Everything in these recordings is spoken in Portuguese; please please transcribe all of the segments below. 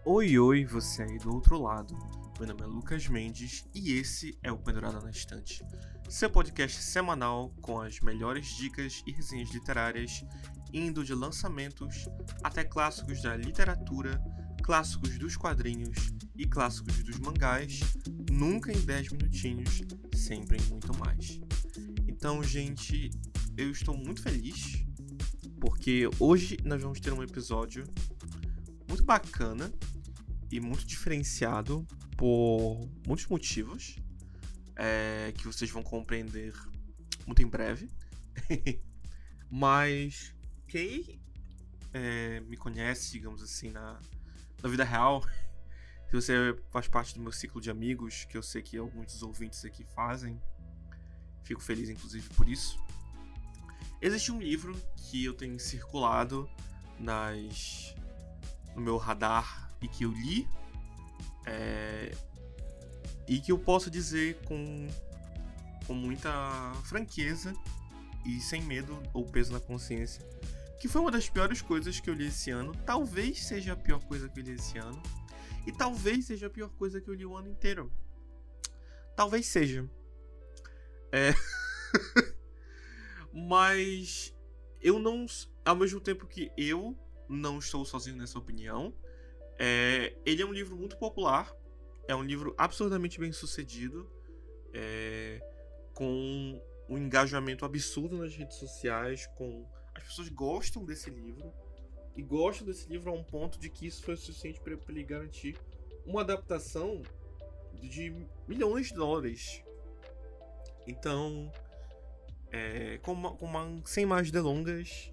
Oi, oi, você aí do outro lado. Meu nome é Lucas Mendes e esse é o Pendurada na Estante, seu podcast semanal com as melhores dicas e resenhas literárias, indo de lançamentos até clássicos da literatura, clássicos dos quadrinhos e clássicos dos mangás, nunca em 10 minutinhos, sempre em muito mais. Então, gente, eu estou muito feliz porque hoje nós vamos ter um episódio muito bacana e muito diferenciado por muitos motivos que vocês vão compreender muito em breve. Mas quem me conhece, digamos assim, na vida real, se você faz parte do meu ciclo de amigos, que eu sei que alguns dos ouvintes aqui fazem, fico feliz inclusive por isso. Existe um livro que eu tenho circulado no meu radar e que eu li e que eu posso dizer com muita franqueza e sem medo ou peso na consciência que foi uma das piores coisas que eu li esse ano. Talvez seja a pior coisa que eu li esse ano e talvez seja a pior coisa que eu li o ano inteiro. Talvez seja. Mas eu não, ao mesmo tempo que eu não estou sozinho nessa opinião, ele é um livro muito popular, é um livro absurdamente bem sucedido, com um engajamento absurdo nas redes sociais, as pessoas gostam desse livro, e gostam desse livro a um ponto de que isso foi o suficiente para ele garantir uma adaptação de milhões de dólares. Então, sem mais delongas,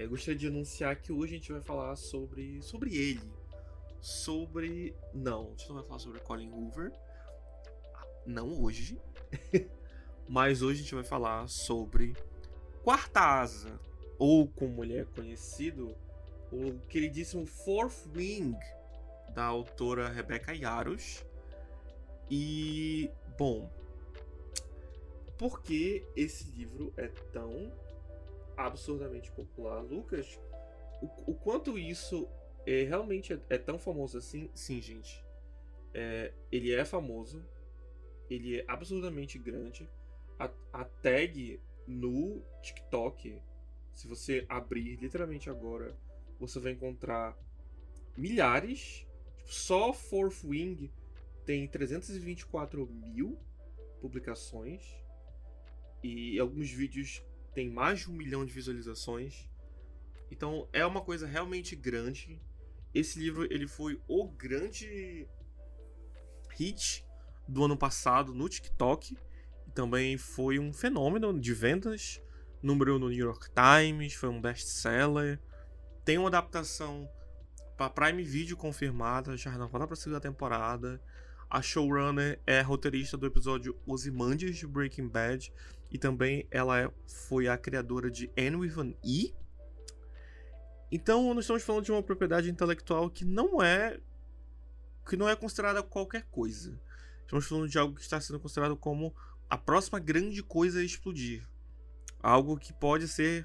gostaria de anunciar que hoje a gente vai falar sobre ele. Não, a gente não vai falar sobre Colin Hoover. Não hoje. Mas hoje a gente vai falar sobre Quarta Asa, ou como ele é conhecido, o queridíssimo Fourth Wing, da autora Rebecca Yarros. E, bom, por que esse livro é tão absurdamente popular? Lucas, o quanto isso realmente é tão famoso assim? Sim, gente. Ele é famoso. Ele é absurdamente grande. A tag no TikTok, se você abrir literalmente agora, você vai encontrar milhares. Só Fourth Wing tem 324 mil publicações. E alguns vídeos têm mais de 1 milhão de visualizações. Então é uma coisa realmente grande. Esse livro ele foi o grande hit do ano passado no TikTok. E também foi um fenômeno de vendas. Número 1 no New York Times, foi um best-seller. Tem uma adaptação para Prime Video confirmada, já renovada para a segunda temporada. A showrunner é roteirista do episódio Ozymandias de Breaking Bad. E também ela foi a criadora de Anne with an E. Então nós estamos falando de uma propriedade intelectual que não é considerada qualquer coisa. Estamos falando de algo que está sendo considerado como a próxima grande coisa a explodir. Algo que pode se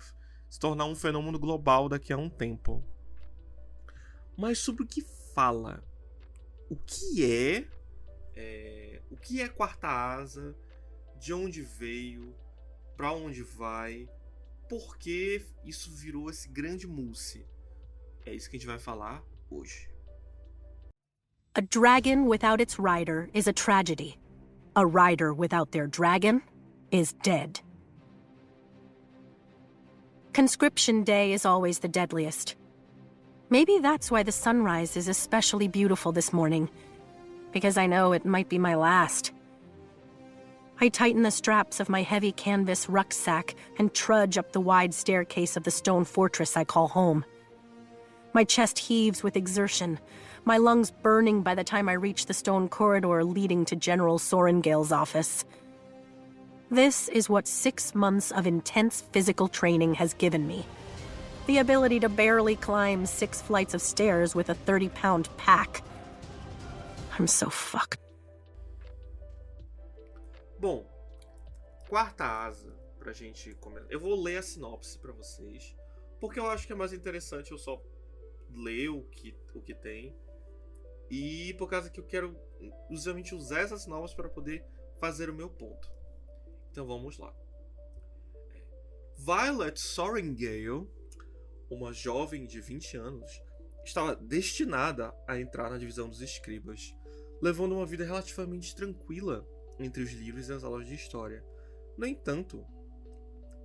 tornar um fenômeno global daqui a um tempo. Mas sobre o que fala? O que é Quarta Asa? De onde veio? Para onde vai? Por que isso virou esse grande mousse? É isso que a gente vai falar hoje. A dragon without its rider is a tragedy. A rider without their dragon is dead. Conscription Day is always the deadliest. Maybe that's why the sunrise is especially beautiful this morning, because I know it might be my last. I tighten the straps of my heavy canvas rucksack and trudge up the wide staircase of the stone fortress I call home. My chest heaves with exertion, my lungs burning by the time I reach the stone corridor leading to General Sorengale's office. This is what 6 months of intense physical training has given me. The ability to barely climb 6 flights of stairs with a 30-pound pack. I'm so fucked. Bom, Quarta Asa, pra gente começar. Eu vou ler a sinopse pra vocês, porque eu acho que é mais interessante eu só ler o que tem E por causa que eu quero justamente usar essas sinopses para poder fazer o meu ponto. Então vamos lá. Violet Sorrengail, uma jovem de 20 anos, estava destinada a entrar na divisão dos escribas, levando uma vida relativamente tranquila entre os livros e as aulas de história. No entanto,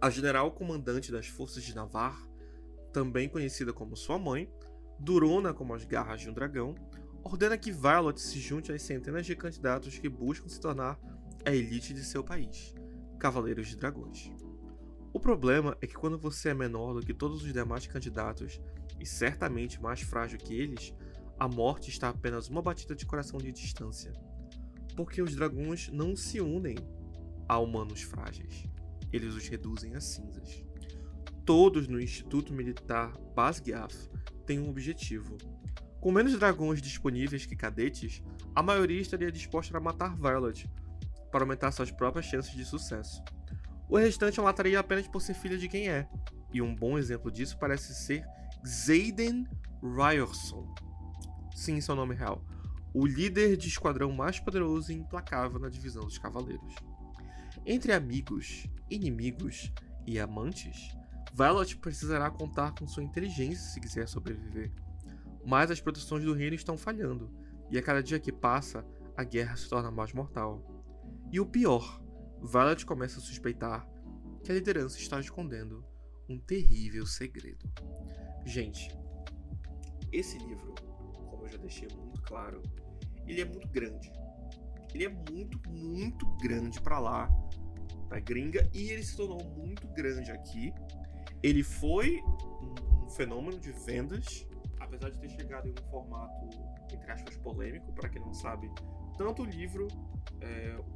a general comandante das forças de Navarre, também conhecida como sua mãe, durona como as garras de um dragão, ordena que Violet se junte às centenas de candidatos que buscam se tornar a elite de seu país, Cavaleiros de Dragões. O problema é que quando você é menor do que todos os demais candidatos e certamente mais frágil que eles, a morte está a apenas uma batida de coração de distância. Porque os dragões não se unem a humanos frágeis, eles os reduzem a cinzas. Todos no Instituto Militar Basgiath têm um objetivo. Com menos dragões disponíveis que cadetes, a maioria estaria disposta a matar Violet para aumentar suas próprias chances de sucesso. O restante a mataria apenas por ser filha de quem é, e um bom exemplo disso parece ser Xaden Ryerson. Sim, seu nome real. O líder de esquadrão mais poderoso e implacável na divisão dos Cavaleiros. Entre amigos, inimigos e amantes, Violet precisará contar com sua inteligência se quiser sobreviver. Mas as proteções do reino estão falhando, e a cada dia que passa, a guerra se torna mais mortal. E o pior, Violet começa a suspeitar que a liderança está escondendo um terrível segredo. Gente, esse livro, como eu já deixei muito claro, ele é muito grande. Ele é muito grande pra lá, pra gringa, e ele se tornou muito grande aqui. Ele foi um fenômeno de vendas, apesar de ter chegado em um formato, entre aspas, polêmico, para quem não sabe. Tanto o livro,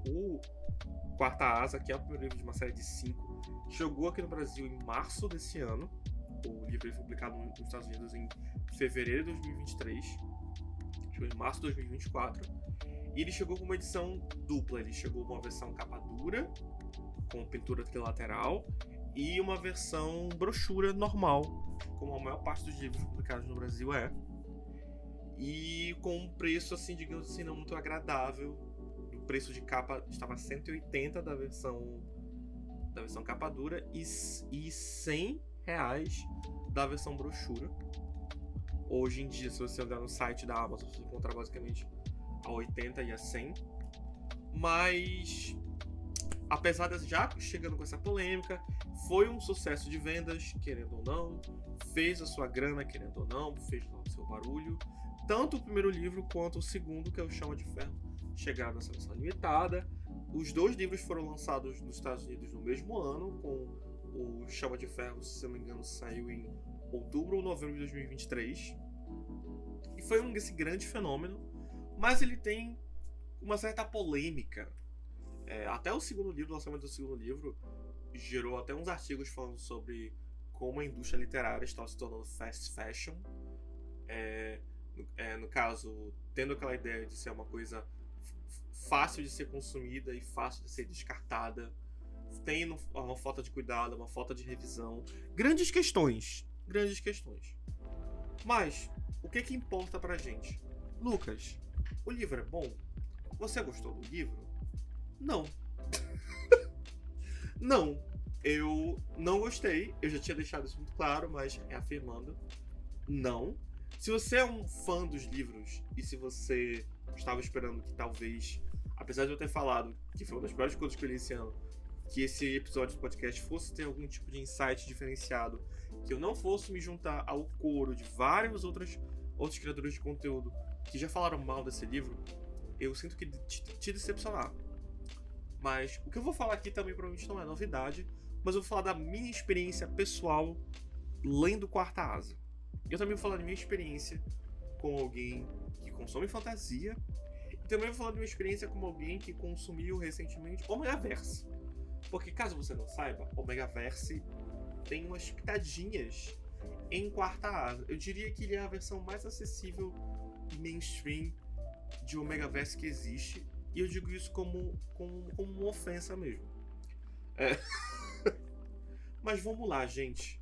o Quarta Asa, que é o primeiro livro de uma série de 5, chegou aqui no Brasil em março desse ano. O livro foi publicado nos Estados Unidos em fevereiro de 2023. Chegou em março de 2024. E ele chegou com uma edição dupla. Ele chegou com uma versão capa dura, com pintura trilateral, e uma versão brochura normal, como a maior parte dos livros publicados no Brasil é. E com um preço, assim, digamos assim, não muito agradável. O preço de capa estava 180 da versão capa dura e R$100 da versão brochura. Hoje em dia, se você olhar no site da Amazon, você encontra basicamente a 80 e a 100. Mas, apesar de já chegando com essa polêmica, foi um sucesso de vendas, querendo ou não, fez a sua grana, querendo ou não, fez o seu barulho. Tanto o primeiro livro quanto o segundo, que é o Chama de Ferro, chegaram nessa versão limitada. Os dois livros foram lançados nos Estados Unidos no mesmo ano, com o Chama de Ferro, se não me engano, saiu em outubro ou novembro de 2023. E foi esse grande fenômeno, mas ele tem uma certa polêmica. Até o segundo livro, o lançamento do segundo livro, gerou até uns artigos falando sobre como a indústria literária está se tornando fast fashion. No caso, tendo aquela ideia de ser uma coisa fácil de ser consumida e fácil de ser descartada, tem uma falta de cuidado, uma falta de revisão, grandes questões. Mas o que importa pra gente? Lucas, o livro é bom? Você gostou do livro? Não. Não, eu não gostei. Eu já tinha deixado isso muito claro, mas reafirmando, não. Se você é um fã dos livros e se você estava esperando que talvez, apesar de eu ter falado que foi uma das piores coisas que eu li esse ano, que esse episódio do podcast fosse ter algum tipo de insight diferenciado, que eu não fosse me juntar ao coro de vários outros criadores de conteúdo que já falaram mal desse livro, eu sinto que te decepcionar. Mas o que eu vou falar aqui também provavelmente não é novidade, mas eu vou falar da minha experiência pessoal lendo Quarta Asa. Eu também vou falar da minha experiência com alguém que consome fantasia, e também vou falar da minha experiência com alguém que consumiu recentemente Omegaverse. Porque, caso você não saiba, Omegaverse tem umas pitadinhas em Quarta Asa. Eu diria que ele é a versão mais acessível e mainstream de Omegaverse que existe. E eu digo isso como uma ofensa mesmo. Mas vamos lá, gente.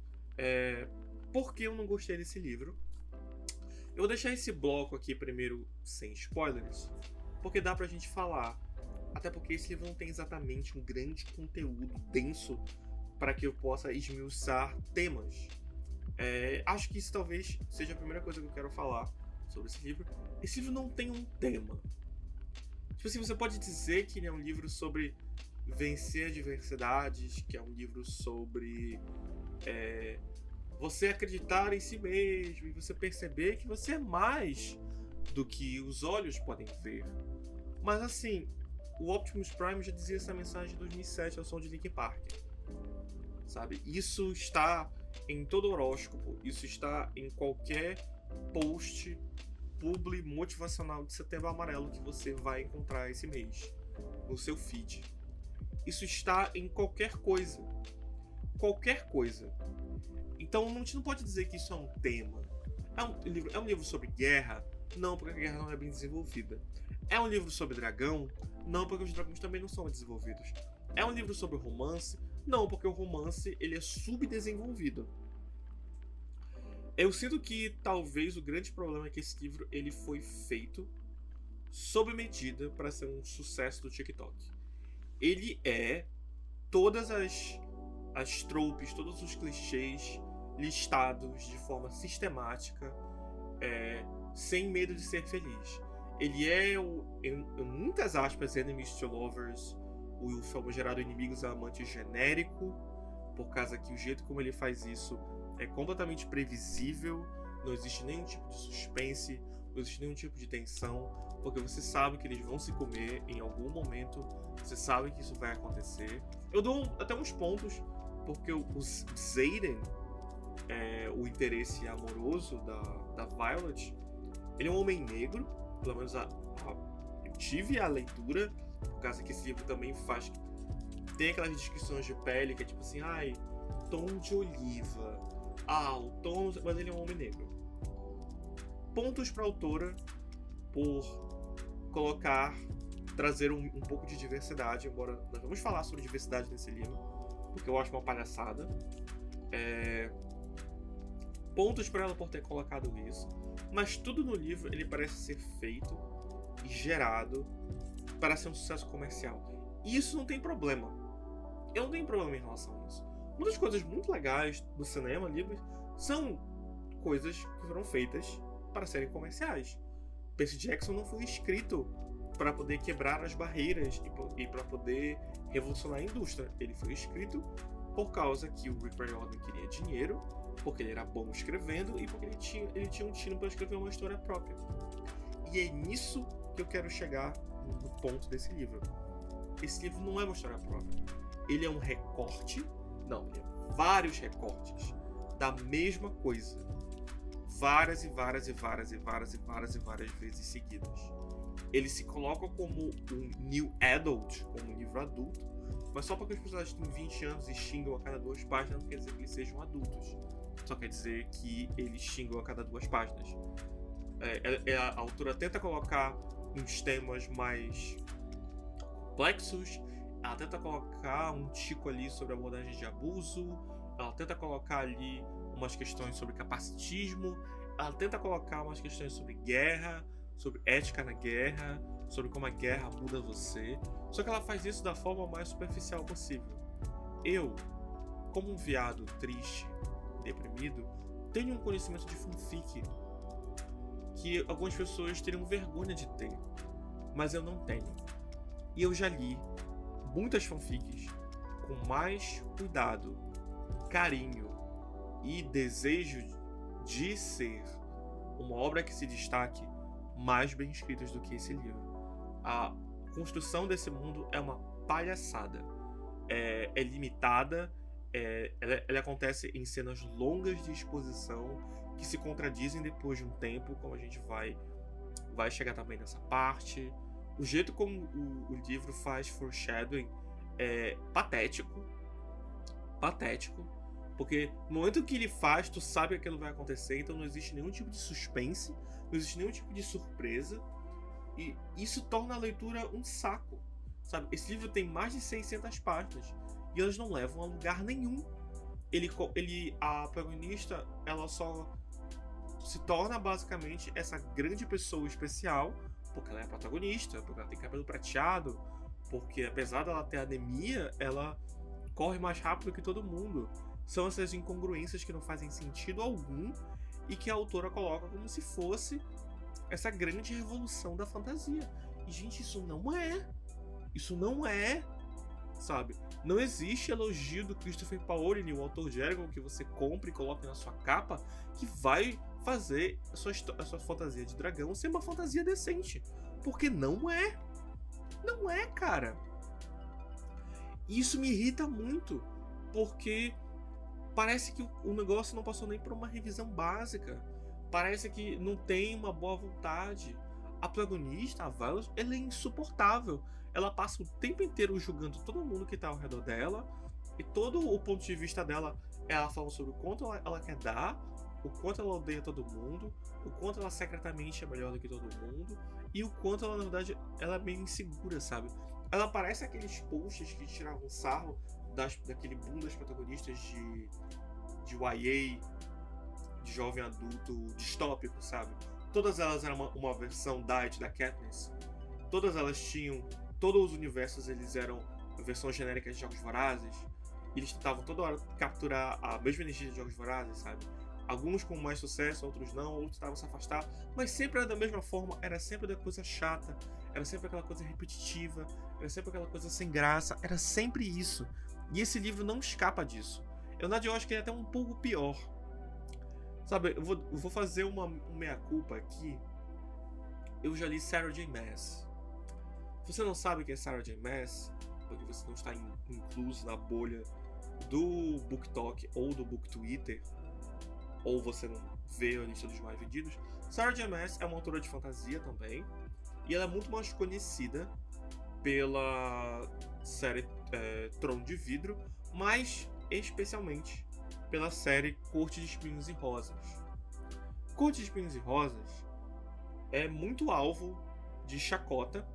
Por que eu não gostei desse livro? Eu vou deixar esse bloco aqui primeiro sem spoilers, porque dá pra gente falar. Até porque esse livro não tem exatamente um grande conteúdo denso para que eu possa esmiuçar temas. Acho que isso talvez seja a primeira coisa que eu quero falar sobre esse livro. Esse livro não tem um tema. Tipo assim, você pode dizer que ele é um livro sobre vencer adversidades, que é um livro sobre você acreditar em si mesmo e você perceber que você é mais do que os olhos podem ver. Mas assim, o Optimus Prime já dizia essa mensagem em 2007 ao som de Linkin Park. Sabe? Isso está em todo horóscopo, isso está em qualquer post publi motivacional de Setembro Amarelo que você vai encontrar esse mês no seu feed. Isso está em qualquer coisa. Qualquer coisa. Então a gente não pode dizer que isso é um tema. É um livro sobre guerra? Não, porque a guerra não é bem desenvolvida. É um livro sobre dragão? Não, porque os dragões também não são desenvolvidos. É um livro sobre romance? Não, porque o romance ele é subdesenvolvido. Eu sinto que talvez o grande problema é que esse livro ele foi feito sob medida para ser um sucesso do TikTok. Ele é todas as tropes, todos os clichês listados de forma sistemática, sem medo de ser feliz. Ele é, em muitas aspas, enemies to lovers, o famigerado inimigos a amantes genérico, por causa que o jeito como ele faz isso é completamente previsível, não existe nenhum tipo de suspense, não existe nenhum tipo de tensão, porque você sabe que eles vão se comer em algum momento, você sabe que isso vai acontecer. Eu dou até uns pontos, porque o Xaden, o interesse amoroso da Violet, ele é um homem negro, pelo menos eu tive a leitura, por causa que esse livro também faz... Tem aquelas descrições de pele que é tipo assim, tom de oliva, o tom... Mas ele é um homem negro. Pontos pra autora por trazer um pouco de diversidade, embora nós vamos falar sobre diversidade nesse livro, porque eu acho uma palhaçada. Pontos pra ela por ter colocado isso, mas tudo no livro ele parece ser feito e gerado para ser um sucesso comercial. E isso não tem problema. Eu não tenho problema em relação a isso. Uma das coisas muito legais do cinema, livros, são coisas que foram feitas para serem comerciais. Percy Jackson não foi escrito para poder quebrar as barreiras e para poder revolucionar a indústria. Ele foi escrito por causa que o Rick Riordan queria dinheiro, porque ele era bom escrevendo e porque ele tinha um tino para escrever uma história própria. E é nisso que eu quero chegar no ponto desse livro. Esse livro não é uma história própria. Ele é um recorte, ele é vários recortes da mesma coisa. Várias e várias e várias e várias e várias e várias vezes seguidas. Ele se coloca como um new adult, como um livro adulto, mas só porque os personagens têm 20 anos e xingam a cada 2 páginas não quer dizer que eles sejam adultos. Só quer dizer que eles xingam a cada 2 páginas. A autora tenta colocar uns temas mais complexos, ela tenta colocar um tico ali sobre abordagem de abuso, ela tenta colocar ali umas questões sobre capacitismo, ela tenta colocar umas questões sobre guerra, sobre ética na guerra, sobre como a guerra muda você, só que ela faz isso da forma mais superficial possível. Eu, como um viado triste, deprimido, tenho um conhecimento de fanfic que algumas pessoas teriam vergonha de ter, mas eu não tenho. E eu já li muitas fanfics com mais cuidado, carinho e desejo de ser uma obra que se destaque mais bem escritas do que esse livro. A construção desse mundo é uma palhaçada. É limitada, ela acontece em cenas longas de exposição que se contradizem depois de um tempo, como a gente vai chegar também nessa parte. O jeito como o livro faz foreshadowing é patético, porque no momento que ele faz, tu sabe que aquilo vai acontecer, então não existe nenhum tipo de suspense, não existe nenhum tipo de surpresa, e isso torna a leitura um saco, sabe? Esse livro tem mais de 600 páginas, e elas não levam a lugar nenhum. A protagonista, ela só se torna basicamente essa grande pessoa especial, porque ela é a protagonista, porque ela tem cabelo prateado, porque apesar dela ter anemia, ela corre mais rápido que todo mundo. São essas incongruências que não fazem sentido algum e que a autora coloca como se fosse essa grande revolução da fantasia. E, gente, isso não é. Isso não é, sabe? Não existe elogio do Christopher Paolini, o autor Jericho, que você compre e coloque na sua capa, que vai fazer a sua fantasia de dragão ser uma fantasia decente. Porque não é. Não é, cara. Isso me irrita muito, porque parece que o negócio não passou nem por uma revisão básica. Parece que não tem uma boa vontade. A protagonista, a Violet, ela é insuportável. Ela passa o tempo inteiro julgando todo mundo que tá ao redor dela, e todo o ponto de vista dela é ela falando sobre o quanto ela quer dar, o quanto ela odeia todo mundo, o quanto ela secretamente é melhor do que todo mundo, e o quanto ela, na verdade, ela é meio insegura, sabe? Ela parece aqueles posts que tiravam sarro daquele boom das protagonistas de YA, de jovem adulto distópico, sabe? Todas elas eram uma versão diet da Katniss. Todas elas tinham... Todos os universos, eles eram versões genéricas de Jogos Vorazes. Eles tentavam toda hora capturar a mesma energia de Jogos Vorazes, sabe? Alguns com mais sucesso, outros não, outros tentavam se afastar, mas sempre era da mesma forma, era sempre da coisa chata, era sempre aquela coisa repetitiva, era sempre aquela coisa sem graça, era sempre isso. E esse livro não escapa disso. Eu, na verdade, eu acho que ele é até um pouco pior. Sabe, eu vou fazer uma meia-culpa aqui. Eu já li Sarah J. Maas. Se você não sabe quem é Sarah J. Maas, porque você não está incluso na bolha do BookTok ou do BookTwitter, ou você não vê a lista dos mais vendidos, Sarah J. Maas é uma autora de fantasia também, e ela é muito mais conhecida pela série Trono de Vidro, mas especialmente pela série Corte de Espinhos e Rosas. Corte de Espinhos e Rosas é muito alvo de chacota,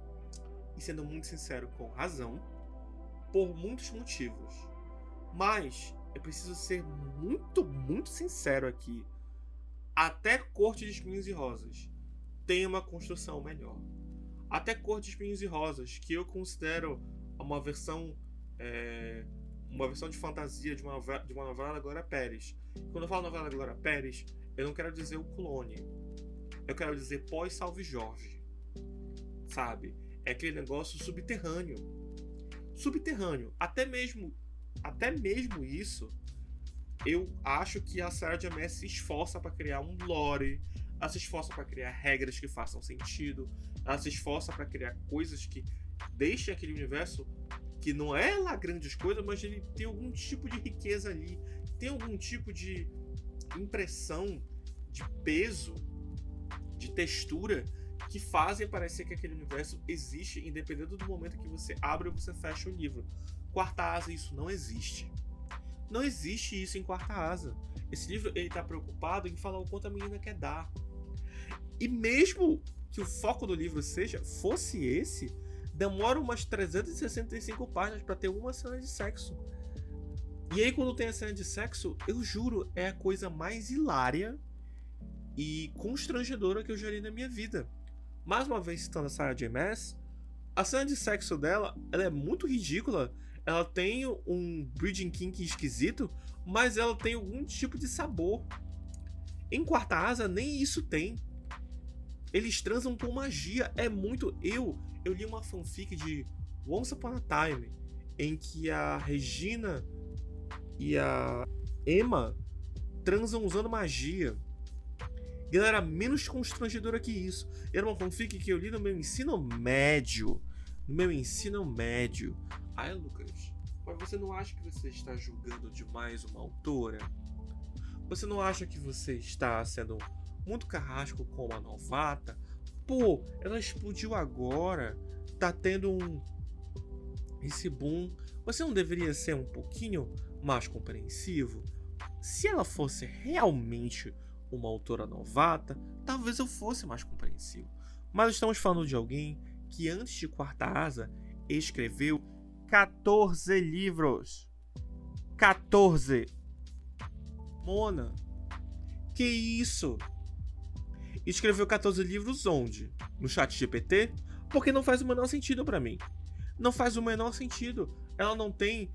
e sendo muito sincero, com razão, por muitos motivos. Mas eu preciso ser muito, muito sincero aqui. Até Corte de Espinhos e Rosas tem uma construção melhor. Até Corte de Espinhos e Rosas, que eu considero uma versão de fantasia de uma novela da Glória Pérez. Quando eu falo novela da Glória Pérez, eu não quero dizer o clone. Eu quero dizer pós-Salve Jorge. Sabe? É aquele negócio subterrâneo. Subterrâneo. Até mesmo isso, eu acho que a Sarah J. Maas se esforça para criar um lore, ela se esforça para criar regras que façam sentido, ela se esforça para criar coisas que deixem aquele universo que não é lá grandes coisas, mas ele tem algum tipo de riqueza ali, tem algum tipo de impressão, de peso, de textura, que fazem parecer que aquele universo existe, independente do momento que você abre ou você fecha o livro. Quarta Asa, isso não existe. Não existe isso em Quarta Asa. Esse livro, ele tá preocupado em falar o quanto a menina quer dar. E mesmo que o foco do livro fosse esse, demora umas 365 páginas para ter uma cena de sexo. E aí, quando tem a cena de sexo, eu juro, é a coisa mais hilária e constrangedora que eu já li na minha vida. Mais uma vez citando a Sarah J. Maas, a cena de sexo dela, ela é muito ridícula. Ela tem um breeding kink esquisito, mas ela tem algum tipo de sabor. Em Quarta Asa, nem isso tem. Eles transam com magia. É muito... Eu li uma fanfic de Once Upon a Time, em que a Regina e a Emma transam usando magia. E ela era menos constrangedora que isso. Era uma fanfic que eu li no meu ensino médio. Ai, Lucas, mas você não acha que você está julgando demais uma autora? Você não acha que você está sendo muito carrasco com uma novata? Pô, ela explodiu agora. Tá tendo esse boom. Você não deveria ser um pouquinho mais compreensivo? Se ela fosse realmente uma autora novata, talvez eu fosse mais compreensivo. Mas estamos falando de alguém que antes de Quarta Asa escreveu 14 livros. 14. Mona, que isso? E escreveu 14 livros onde? No chat GPT? Porque não faz o menor sentido pra mim. Não faz o menor sentido. Ela não tem...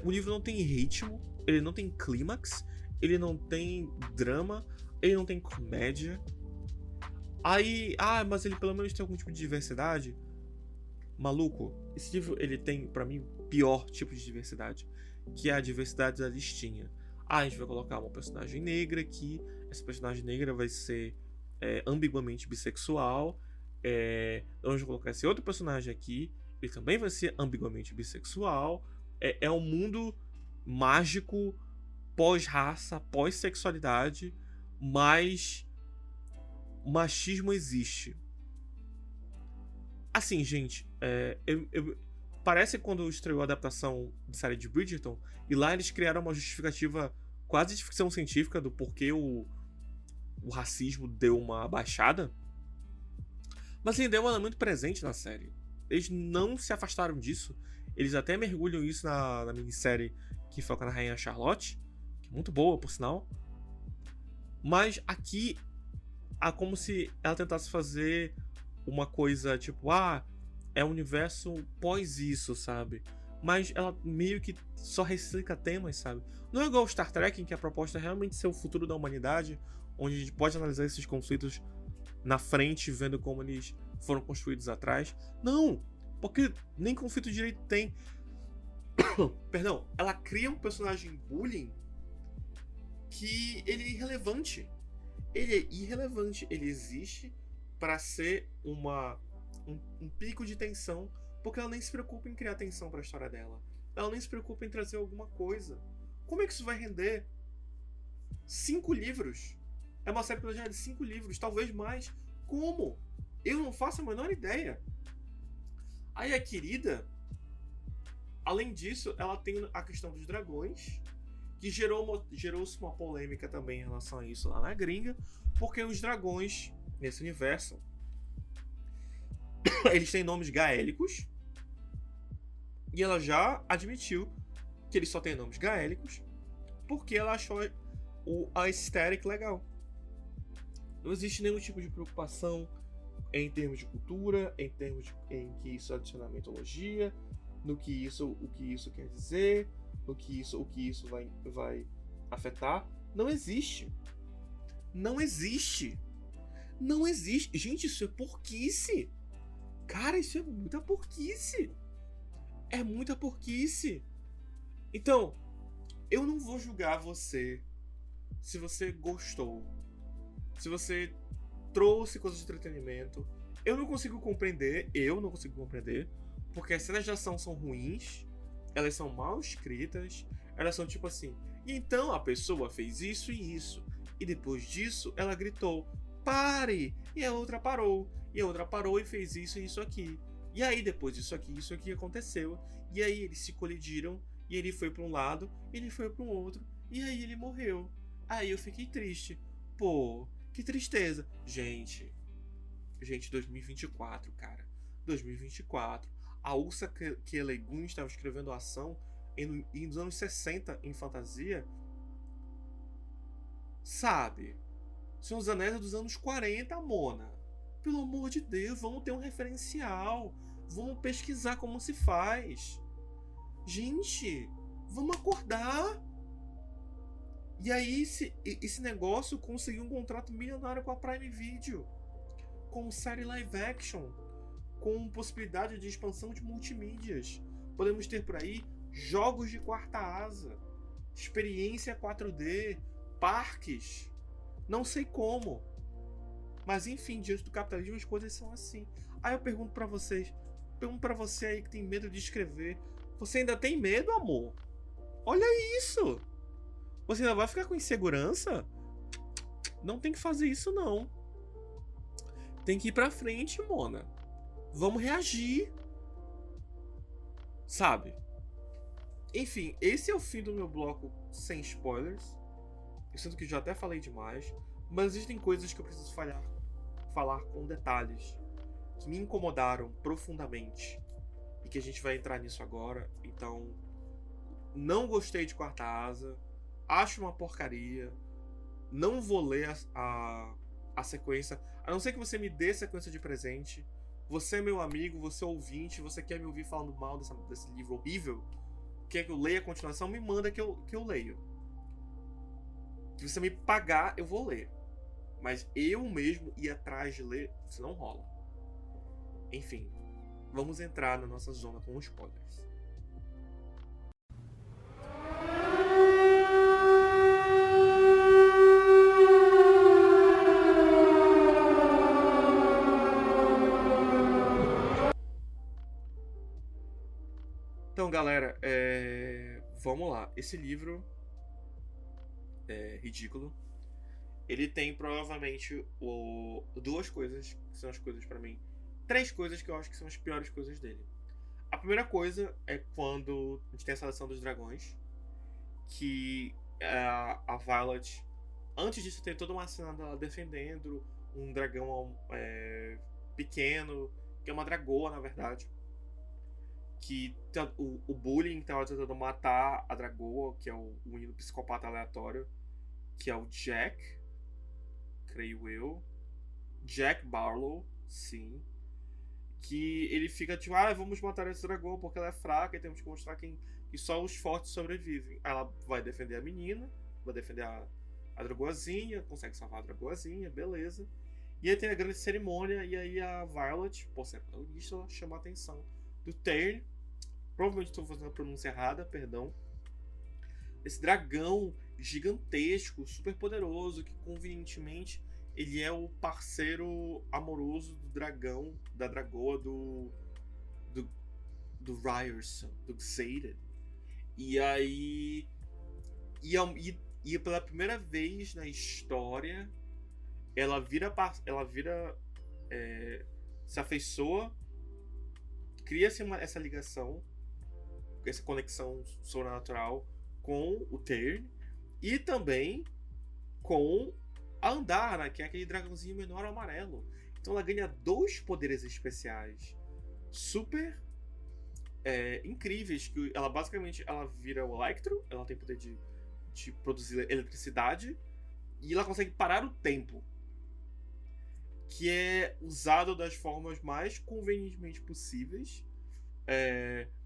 o livro não tem ritmo, ele não tem clímax, ele não tem drama, ele não tem comédia. Aí... mas ele pelo menos tem algum tipo de diversidade. Maluco, esse livro, ele tem, pra mim, o pior tipo de diversidade. Que é a diversidade da listinha. A gente vai colocar uma personagem negra aqui. Essa personagem negra vai ser ambiguamente bissexual. Vamos colocar esse outro personagem aqui. Ele também vai ser ambiguamente bissexual. É um mundo mágico, pós-raça, pós-sexualidade, mas machismo existe. Assim, gente, parece quando estreou a adaptação de série de Bridgerton, e lá eles criaram uma justificativa quase de ficção científica do porquê o racismo deu uma baixada. Mas ainda é um elemento presente na série. Eles não se afastaram disso. Eles até mergulham isso na minissérie que foca na Rainha Charlotte, que é muito boa, por sinal. Mas aqui é como se ela tentasse fazer uma coisa tipo, é um universo pós isso, sabe? Mas ela meio que só recicla temas, sabe? Não é igual Star Trek, em que a proposta é realmente ser o futuro da humanidade, onde a gente pode analisar esses conflitos na frente, vendo como eles foram construídos atrás. Não! Porque nem conflito direito tem. Perdão, ela cria um personagem bullying que ele é irrelevante. Ele é irrelevante. Ele existe para ser um pico de tensão, porque ela nem se preocupa em criar tensão para a história dela. Ela nem se preocupa em trazer alguma coisa. Como é que isso vai render 5 livros? É uma série planejada de 5 livros, talvez mais. Como? Eu não faço a menor ideia. Aí a querida, além disso, ela tem a questão dos dragões, que gerou-se uma polêmica também em relação a isso lá na gringa, porque os dragões nesse universo eles têm nomes gaélicos, e ela já admitiu que eles só têm nomes gaélicos porque ela achou a aesthetic legal. Não existe nenhum tipo de preocupação em termos de cultura, em que isso adiciona mitologia, o que isso quer dizer, o que isso vai afetar. Não existe. Não existe. Não existe. Gente, isso é porquice. Cara, isso é muita porquice. É muita porquice. Então, eu não vou julgar você se você gostou, se você trouxe coisas de entretenimento. Eu não consigo compreender, porque as cenas de ação são ruins, elas são mal escritas, elas são tipo assim, e então a pessoa fez isso e isso, e depois disso ela gritou, pare! E a outra parou, e fez isso e isso aqui. E aí depois isso aqui aconteceu, e aí eles se colidiram, e ele foi pra um lado, ele foi para um outro, e aí ele morreu. Aí eu fiquei triste. Pô, que tristeza. Gente, 2024, cara. 2024. A Ursula K. Le Guin estava escrevendo ação nos anos 60 em fantasia. Sabe? Senhor dos Anéis é dos anos 40, Mona. Pelo amor de Deus, vamos ter um referencial. Vamos pesquisar como se faz. Gente, vamos acordar. E aí esse negócio conseguiu um contrato milionário com a Prime Video, com série live action, com possibilidade de expansão de multimídias. Podemos ter por aí jogos de quarta asa, experiência 4D, parques, não sei como. Mas enfim, diante do capitalismo as coisas são assim. Aí eu pergunto pra vocês, você aí que tem medo de escrever, você ainda tem medo, amor? Olha isso! Você ainda vai ficar com insegurança? Não tem que fazer isso, não. Tem que ir pra frente, Mona. Vamos reagir. Sabe? Enfim, esse é o fim do meu bloco sem spoilers. Eu sinto que já até falei demais. Mas existem coisas que eu preciso falar com detalhes, que me incomodaram profundamente. E que a gente vai entrar nisso agora. Então, não gostei de Quarta Asa. Acho uma porcaria. Não vou ler a sequência. A não ser que você me dê sequência de presente. Você é meu amigo, você é ouvinte, você quer me ouvir falando mal desse livro horrível, quer que eu leia a continuação, me manda que eu leio. Se você me pagar, eu vou ler. Mas eu mesmo ir atrás de ler, isso não rola. Enfim, vamos entrar na nossa zona com spoilers. Então, galera, vamos lá. Esse livro é ridículo. Ele tem provavelmente duas coisas que são as coisas pra mim. Três coisas que eu acho que são as piores coisas dele. A primeira coisa é quando a gente tem a seleção dos dragões, que a Violet, antes disso, tem toda uma cena dela defendendo um dragão pequeno, que é uma dragoa, na verdade. Que o bullying tava tentando matar a dragoa, que é o menino psicopata aleatório, que é o Jack, creio eu. Jack Barlow, sim. Que ele fica tipo, vamos matar essa dragoa porque ela é fraca e temos que mostrar que só os fortes sobrevivem. Aí ela vai defender a menina, vai defender a dragoazinha, consegue salvar a dragoazinha, beleza. E aí tem a grande cerimônia, e aí a Violet, por ser protagonista, ela chama a atenção do Tern. Provavelmente estou fazendo a pronúncia errada, perdão. Esse dragão gigantesco, super poderoso, que convenientemente ele é o parceiro amoroso do dragão, da dragoa do Ryerson, do Xaden. E aí e pela primeira vez na história ela se afeiçoa, cria-se essa ligação, essa conexão sobrenatural com o Tern e também com a Andara, que é aquele dragãozinho menor amarelo. Então ela ganha dois poderes especiais super incríveis, que ela basicamente vira o Electro, ela tem poder de produzir eletricidade e ela consegue parar o tempo, que é usado das formas mais convenientemente possíveis.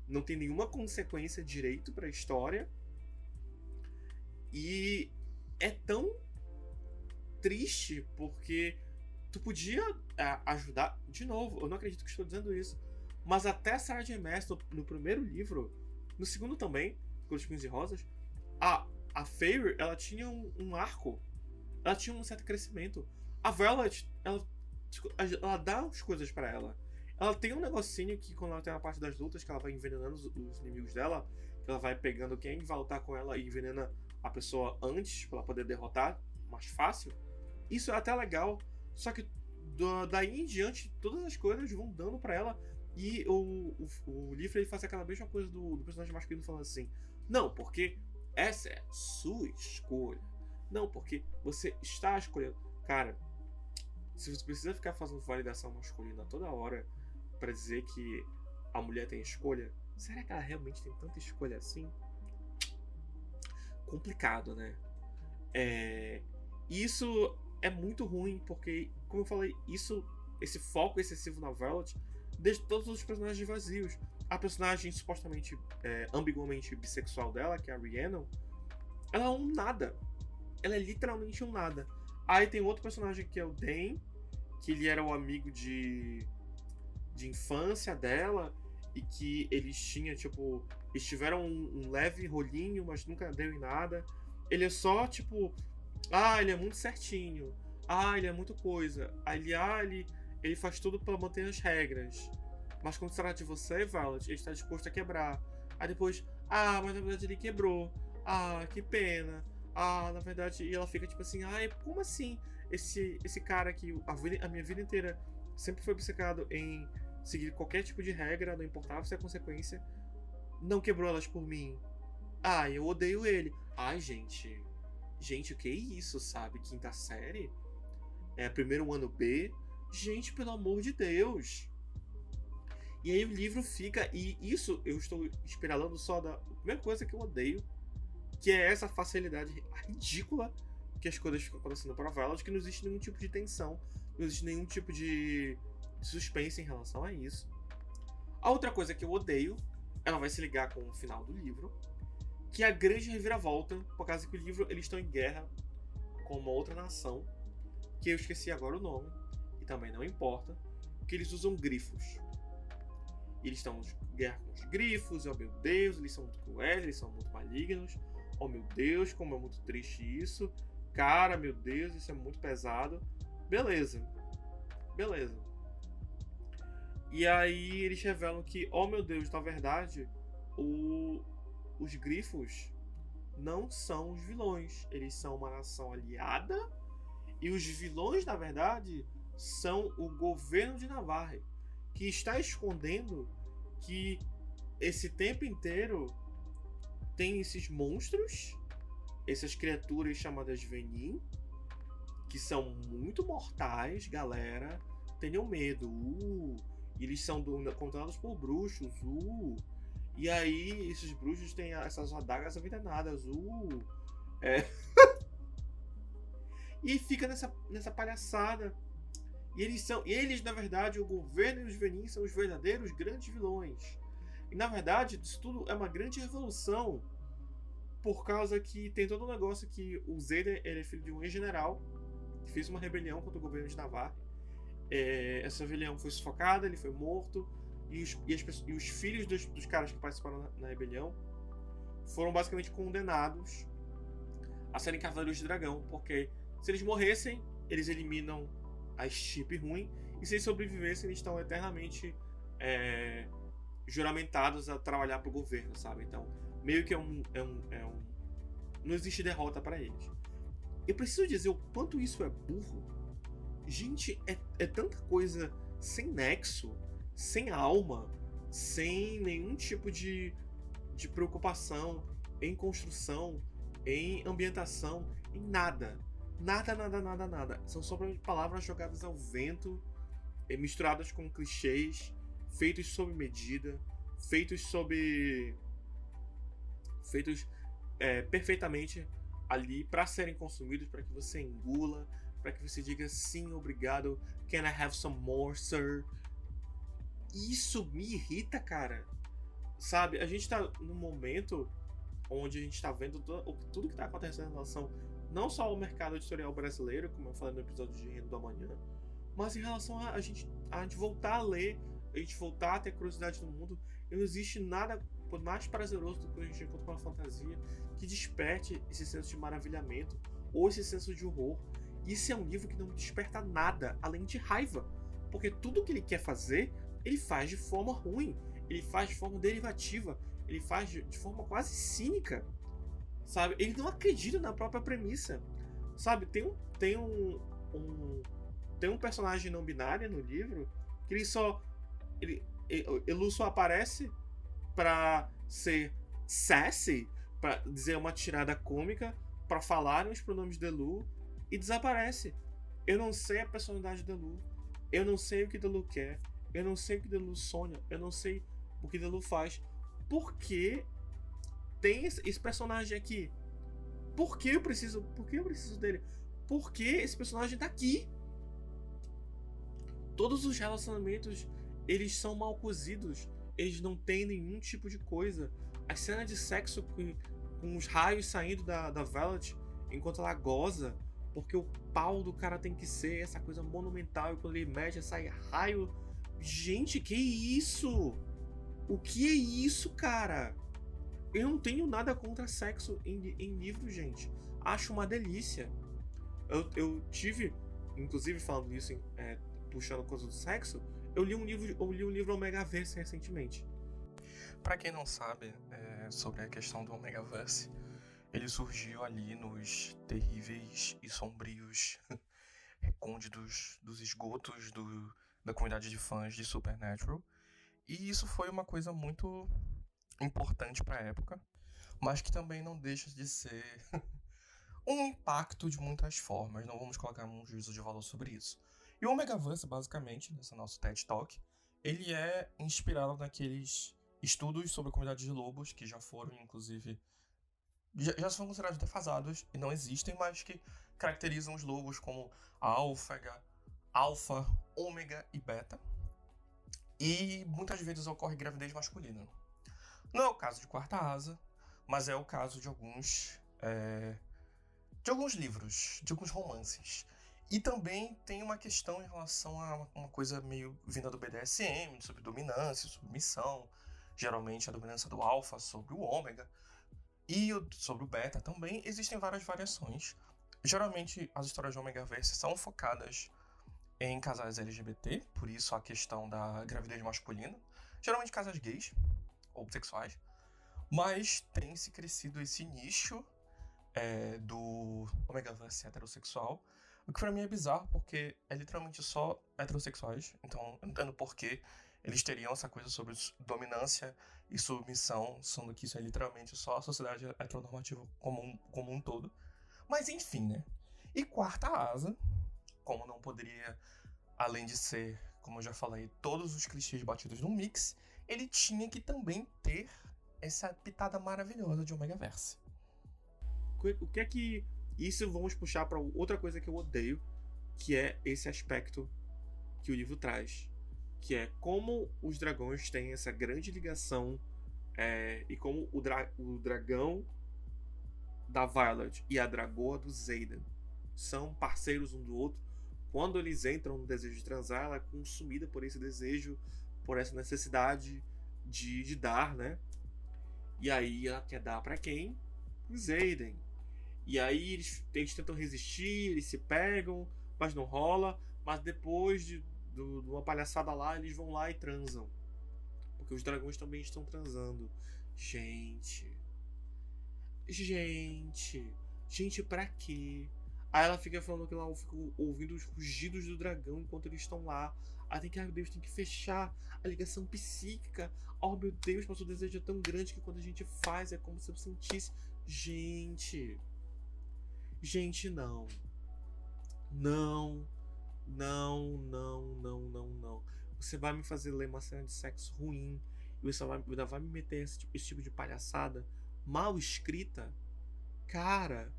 Não tem nenhuma consequência direito para a história e é tão triste porque tu podia ajudar. De novo, eu não acredito que estou dizendo isso, mas até a Sarah J. Maas no primeiro livro, no segundo também, com os Espinhos e Rosas, a Feyre, ela tinha um arco, ela tinha um certo crescimento. A Violet, ela dá as coisas pra ela. Ela tem um negocinho que quando ela tem a parte das lutas, que ela vai envenenando os inimigos dela, que ela vai pegando quem vai lutar com ela e envenena a pessoa antes, pra ela poder derrotar mais fácil. Isso é até legal, só que daí em diante todas as coisas vão dando pra ela. E o livro ele faz aquela mesma coisa do personagem masculino falando assim: não, porque essa é a sua escolha. Não, porque você está escolhendo. Cara, se você precisa ficar fazendo validação masculina toda hora pra dizer que a mulher tem escolha, será que ela realmente tem tanta escolha assim? Complicado, né? Isso é muito ruim porque, como eu falei, esse foco excessivo na Violet deixa todos os personagens vazios. A personagem supostamente ambiguamente bissexual dela, que é a Rhiannon, ela é um nada. Ela é literalmente um nada. Aí tem outro personagem que é o Dane, que ele era o amigo de infância dela e que eles tinham, tipo, eles tiveram um leve rolinho, mas nunca deu em nada. Ele é só, tipo, ele é muito certinho. Ele é muito coisa. Ele faz tudo pra manter as regras. Mas quando se trata de você, Violet, ele está disposto a quebrar. Aí depois, mas na verdade ele quebrou. Que pena. Na verdade, e ela fica tipo assim, como assim? Esse cara que a minha vida inteira sempre foi obcecado em seguir qualquer tipo de regra, não importava se a consequência, não quebrou elas por mim. Eu odeio ele. Gente, o que é isso, sabe? Quinta série? Primeiro ano B? Gente, pelo amor de Deus. E aí o livro fica, e isso eu estou espiralando só da primeira coisa que eu odeio, que é essa facilidade ridícula que as coisas ficam acontecendo para Violet, que não existe nenhum tipo de tensão, não existe nenhum tipo de suspense em relação a isso. A outra coisa que eu odeio, ela vai se ligar com o final do livro, que é a grande reviravolta, por causa que o livro, eles estão em guerra com uma outra nação, que eu esqueci agora o nome, e também não importa, que eles usam grifos. Eles estão em guerra com os grifos, oh meu Deus, eles são muito cruéis, eles são muito malignos, oh meu Deus, como é muito triste isso, cara, meu Deus, isso é muito pesado. Beleza. E aí eles revelam que, oh meu Deus, na verdade, os grifos não são os vilões, eles são uma nação aliada, e os vilões, na verdade, são o governo de Navarre, que está escondendo que esse tempo inteiro tem esses monstros, essas criaturas chamadas Venin, que são muito mortais, galera. Tenham medo. Eles são controlados por bruxos. E aí, esses bruxos têm essas adagas envenenadas. E fica nessa palhaçada. E eles, na verdade, o governo e os Venin são os verdadeiros grandes vilões. E na verdade, isso tudo é uma grande revolução. Por causa que tem todo um negócio que o Zayden, ele é filho de um ex-general que fez uma rebelião contra o governo de Navarre. Essa rebelião foi sufocada, ele foi morto. E os filhos dos caras que participaram na rebelião foram basicamente condenados a serem cavaleiros de dragão. Porque se eles morressem, eles eliminam a chip ruim, e se eles sobrevivessem, eles estão eternamente juramentados a trabalhar pro governo, sabe? Então, meio que não existe derrota para eles. Eu preciso dizer o quanto isso é burro. Gente, é tanta coisa sem nexo, sem alma, sem nenhum tipo de preocupação em construção, em ambientação, em nada. Nada. São só palavras jogadas ao vento, misturadas com clichês, feitos sob medida, feitos perfeitamente ali para serem consumidos, para que você engula, para que você diga sim, obrigado, can I have some more, sir? Isso me irrita, cara. Sabe, a gente tá num momento onde a gente tá vendo tudo que tá acontecendo em relação não só ao mercado editorial brasileiro, como eu falei no episódio de Reino do Amanhã, mas em relação a gente voltar a ler, a gente voltar a ter curiosidade no mundo. E não existe nada mais prazeroso do que a gente encontra com a fantasia que desperte esse senso de maravilhamento ou esse senso de horror. Isso é um livro que não me desperta nada além de raiva, porque tudo que ele quer fazer, ele faz de forma ruim, ele faz de forma derivativa, ele faz de forma quase cínica, sabe? Ele não acredita na própria premissa, sabe? Tem um personagem não binário no livro que ele só aparece pra ser sassy, pra dizer uma tirada cômica, pra falar os pronomes de Lu, e desaparece. Eu não sei a personalidade de Lu, eu não sei o que Lu quer, eu não sei o que Lu sonha, eu não sei o que Lu faz. Por que tem esse personagem aqui? Por que eu preciso dele? Por que esse personagem tá aqui? Todos os relacionamentos, eles são mal cozidos, eles não têm nenhum tipo de coisa. As cenas de sexo com os raios saindo da Violet enquanto ela goza, porque o pau do cara tem que ser essa coisa monumental, e quando ele mexe sai raio. Gente, que isso? O que é isso, cara? Eu não tenho nada contra sexo em livro, gente. Acho uma delícia. Eu tive, inclusive falando isso, puxando coisa do sexo, eu li um livro Omegaverse recentemente. Pra quem não sabe sobre a questão do Omegaverse, ele surgiu ali nos terríveis e sombrios recônditos dos esgotos da comunidade de fãs de Supernatural. E isso foi uma coisa muito importante pra época, mas que também não deixa de ser um impacto de muitas formas. Não vamos colocar um juízo de valor sobre isso. E o Omegaverse, basicamente, nesse nosso TED Talk, ele é inspirado naqueles estudos sobre a comunidade de lobos que já foram, inclusive, já são considerados defasados e não existem, mas que caracterizam os lobos como alfa, ômega e beta. E muitas vezes ocorre gravidez masculina. Não é o caso de Quarta Asa, mas é o caso de alguns livros, de alguns romances. E também tem uma questão em relação a uma coisa meio vinda do BDSM, sobre dominância, submissão. Geralmente a dominância do alfa sobre o ômega. E sobre o beta também. Existem várias variações. Geralmente as histórias de Omega Verse são focadas em casais LGBT, por isso a questão da gravidez masculina. Geralmente casais gays ou sexuais. Mas tem se crescido esse nicho do Omegaverse heterossexual, o que pra mim é bizarro, porque é literalmente só heterossexuais, então eu não entendo por que eles teriam essa coisa sobre dominância e submissão, sendo que isso é literalmente só a sociedade heteronormativa como um todo. Mas enfim, né? E Quarta Asa, como não poderia, além de ser, como eu já falei, todos os clichês batidos no mix, ele tinha que também ter essa pitada maravilhosa de Omegaverse. O que é que... Isso vamos puxar pra outra coisa que eu odeio, que é esse aspecto que o livro traz. Que é como os dragões têm essa grande ligação e como o dragão da Violet e a dragoa do Xaden são parceiros um do outro. Quando eles entram no desejo de transar, ela é consumida por esse desejo, por essa necessidade de dar, né? E aí ela quer dar pra quem? O Xaden. E aí eles tentam resistir, eles se pegam, mas não rola. Mas depois de uma palhaçada lá, eles vão lá e transam. Porque os dragões também estão transando. Gente, pra quê? Aí ela fica falando que ela fica ouvindo os rugidos do dragão enquanto eles estão lá. Aí tem que, ai meu Deus, tem que fechar a ligação psíquica. Oh meu Deus, mas o desejo é tão grande que quando a gente faz é como se eu sentisse. Gente, não. Não. Você vai me fazer ler uma cena de sexo ruim e você ainda vai me meter esse tipo de palhaçada mal escrita. Cara,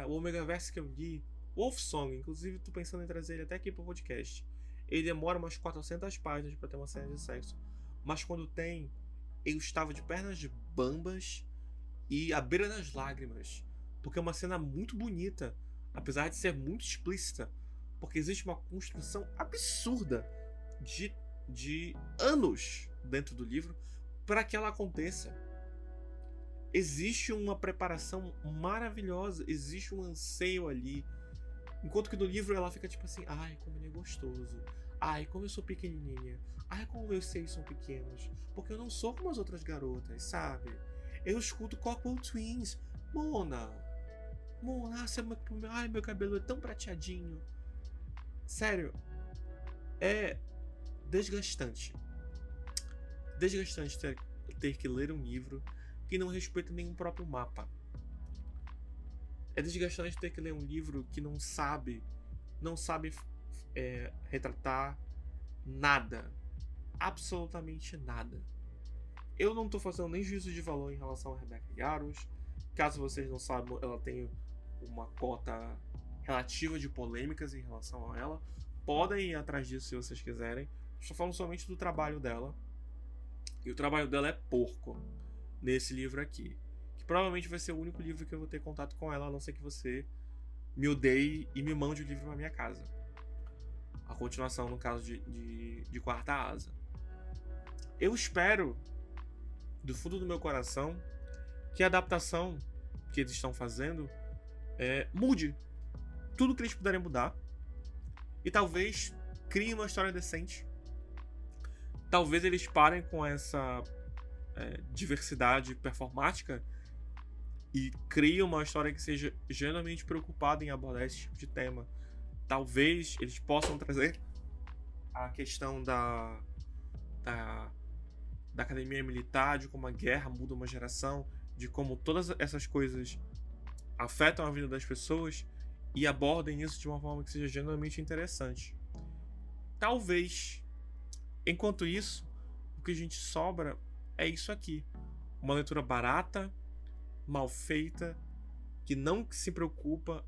o Omegaverse que eu li, Wolfsong, inclusive tô pensando em trazer ele até aqui pro podcast. Ele demora umas 400 páginas pra ter uma cena de sexo, mas quando tem, eu estava de pernas bambas e à beira das lágrimas, porque é uma cena muito bonita, apesar de ser muito explícita, porque existe uma construção absurda de anos dentro do livro para que ela aconteça. Existe uma preparação maravilhosa, existe um anseio ali. Enquanto que no livro ela fica tipo assim, ai, como ele é gostoso. Ai, como eu sou pequenininha. Ai, como meus seios são pequenos. Porque eu não sou como as outras garotas, sabe? Eu escuto Cockrell Twins. Mona, ai, meu cabelo é tão prateadinho. Sério, é desgastante. Desgastante ter que ler um livro que não respeita nenhum próprio mapa. É desgastante ter que ler um livro que não sabe retratar nada. Absolutamente nada. Eu não tô fazendo nem juízo de valor em relação a Rebecca Yarros. Caso vocês não saibam, ela tem uma cota relativa de polêmicas em relação a ela. Podem ir atrás disso se vocês quiserem. Estou falando somente do trabalho dela. E o trabalho dela é porco nesse livro aqui. Que provavelmente vai ser o único livro que eu vou ter contato com ela, a não ser que você me odeie e me mande o livro pra minha casa. A continuação, no caso de Quarta Asa. Eu espero, do fundo do meu coração, que a adaptação que eles estão fazendo mude tudo que eles puderem mudar. E talvez criem uma história decente. Talvez eles parem com essa diversidade performática e criem uma história que seja genuinamente preocupada em abordar esse tipo de tema. Talvez eles possam trazer a questão da academia militar, de como a guerra muda uma geração, de como todas essas coisas afetam a vida das pessoas e abordem isso de uma forma que seja genuinamente interessante. Talvez. Enquanto isso, o que a gente sobra é isso aqui. Uma leitura barata, mal feita, que não se preocupa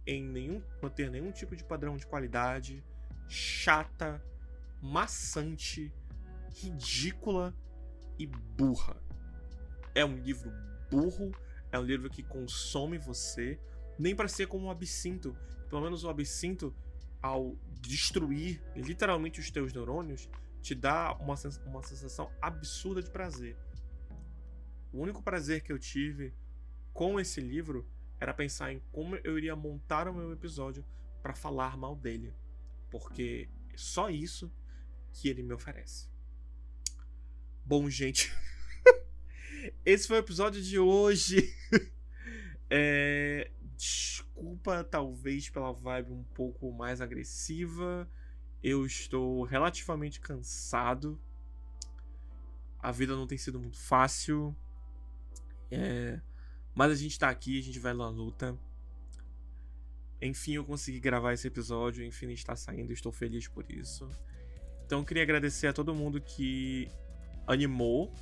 em manter nenhum tipo de padrão de qualidade, chata, maçante, ridícula e burra. É um livro burro, é um livro que consome você, nem para ser como um absinto. Pelo menos o absinto, ao destruir literalmente os teus neurônios, te dá uma sensação absurda de prazer. O único prazer que eu tive com esse livro era pensar em como eu iria montar o meu episódio para falar mal dele, porque é só isso que ele me oferece. Bom, gente, esse foi o episódio de hoje. Desculpa, talvez, pela vibe um pouco mais agressiva. Eu estou relativamente cansado. A vida não tem sido muito fácil. Mas a gente tá aqui, a gente vai na luta. Enfim, eu consegui gravar esse episódio. Enfim, ele está saindo, estou feliz por isso. Então eu queria agradecer a todo mundo que animou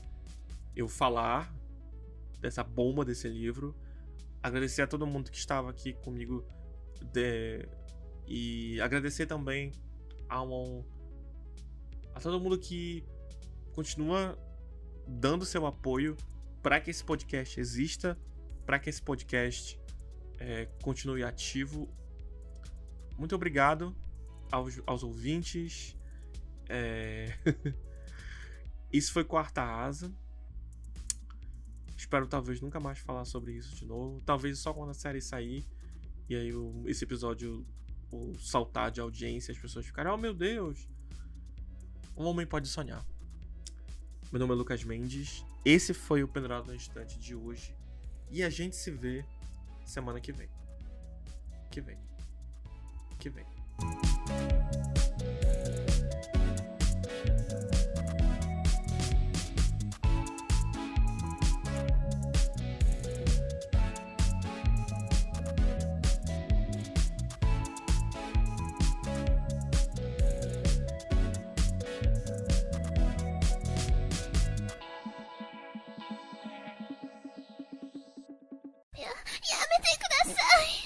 eu falar dessa bomba desse livro. Agradecer a todo mundo que estava aqui comigo. E agradecer também a todo mundo que continua dando seu apoio para que esse podcast exista, para que esse podcast continue ativo. Muito obrigado aos ouvintes. Isso foi Quarta Asa. Espero talvez nunca mais falar sobre isso de novo. Talvez só quando a série sair e aí esse episódio saltar de audiência, as pessoas ficarem: oh meu Deus, um homem pode sonhar. Meu nome é Lucas Mendes. Esse foi o Pendurado na Estante de hoje. E a gente se vê semana que vem. Que vem.やめてください。